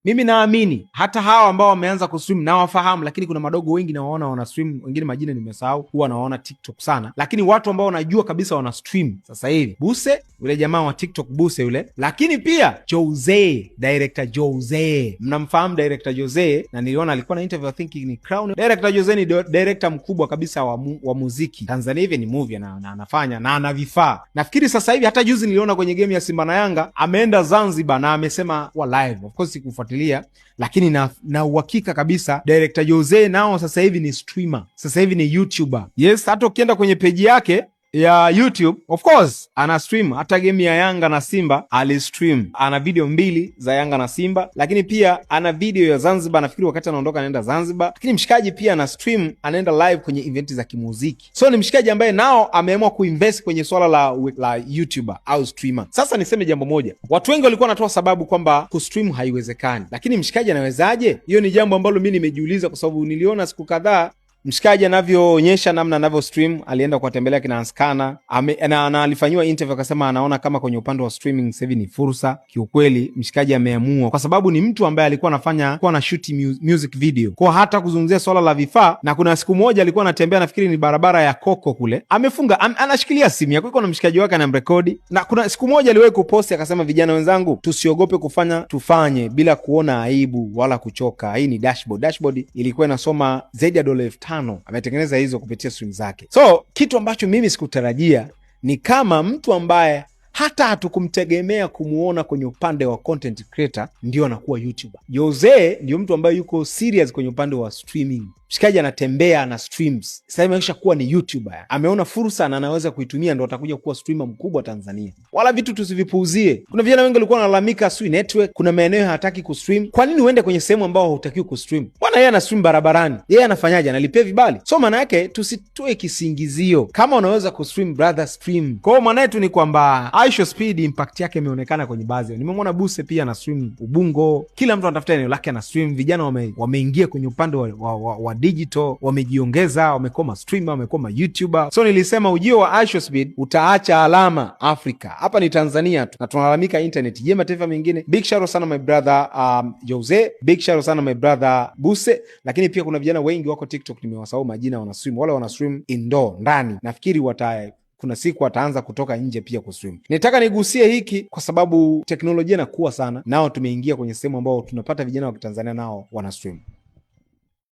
Mimi naamini hata hawa ambao wameanza kustream na wafahamu, lakini kuna madogo wengi nawaona wana stream, wengine majina nimesahau, huwa nawaona TikTok sana, lakini watu ambao wanajua kabisa wana stream sasa hivi, Buse yule jamaa wa TikTok, Buse yule, lakini pia Jose, director Jose, mnamfahamu director Jose, na niliona alikuwa na interview I think ni Crown. Director Jose ni director mkubwa kabisa wa muziki Tanzania, hivi ni movie na anafanya na ana vifaa. Nafikiri sasa hivi hata juzi niliona kwenye game ya Simba na Yanga ameenda Zanzibar na amesema wa live, of course sikufuatilia, lakini na uhakika kabisa director Jose nao sasa hivi ni streamer, sasa hivi ni YouTuber. Yes, hata ukienda kwenye page yake ya YouTube, of course ana stream. Hata game ya Yanga na Simba alistream, ana video 2 za Yanga na Simba, lakini pia ana video ya Zanzibar, nafikiri wakati anaondoka anaenda Zanzibar. Lakini mshikaji pia ana stream, anaenda live kwenye event za kimuziki. So ni mshikaji ambaye nao ameamua kuinvest kwenye swala la YouTuber au streamer. Sasa niseme jambo moja, watu wengi walikuwa wanatoa sababu kwamba kustream haiwezekani, lakini mshikaji anawezaje? Hiyo ni jambo ambalo mimi nimejiuliza, kwa sababu niliona siku kadhaa mshikaji anavyoonyesha namna anavyo stream. Alienda kuwatembelea kina Anskana na alifanyiwa interview, akasema anaona kama kwenye upande wa streaming sasa hivi ni fursa. Kiukweli mshikaji ameamua, kwa sababu ni mtu ambaye alikuwa na shoot music video, kwa hata kuzungumzia swala la vifaa. Na kuna siku moja alikuwa anatembea, nafikiri ni barabara ya Koko kule, amefunga anashikilia simu yake, yuko na mshikaji wake anamrekodi. Na kuna siku moja aliwahi kuposti akasema, vijana wenzangu, tusiogope kufanya, tufanye bila kuona aibu wala kuchoka. Hii ni dashboard ilikuwa inasoma zaidi ya $5,000. Ametengeneza hizo kupitia stream zake. So kitu ambacho mimi sikutarajia ni kama mtu ambaye hata hatukumtegemea kumuona kwenye upande wa content creator ndio anakuwa YouTuber. Jose ndio mtu ambaye yuko serious kwenye upande wa streaming. Mshikaji anatembea na streams. Sasa amesha kuwa ni YouTuber. Ameona fursa na anaweza kuitumia, ndo atakuja kuwa streamer mkubwa Tanzania. Wala vitu tusivipuuzie. Kuna vijana wengi walikuwa wanalalamika sui network, kuna maeneo hataki kustream. Kwa nini uende kwenye sehemu ambao hutakiwi kustream? Bwana yeye ana stream barabarani. Yeye anafanyaje? Analipia vibali. So maana yake tusitoe kisingizio. Kama unaweza kustream, brother stream. Kwa hiyo maana yetu ni kwamba iShowSpeed impact yake imeonekana kwenye baadhi. Nimemwona Buse pia ana stream Ubungo. Kila mtu anatafuta eneo lake ana stream. Vijana wameingia kwenye upande wa digital, wamejiongeza, wamekuwa streamer, wamekuwa YouTuber. So nilisema ujio wa iShowSpeed utaacha alama Afrika. Hapa ni Tanzania tu na tunalalamika internet. Je, mataifa mengine? Big shout out sana my brother Jose, big shout out sana my brother Buse. Lakini pia kuna vijana wengi wako TikTok, nimewasahau majina, wana stream. Wale wana stream indoor, ndani. Nafikiri kuna siku wataanza kutoka nje pia kustream. Nitaka nigusie hiki kwa sababu teknolojia inakuwa sana, nao tumeingia kwenye sehemu ambao tunapata vijana wa Tanzania nao wana stream.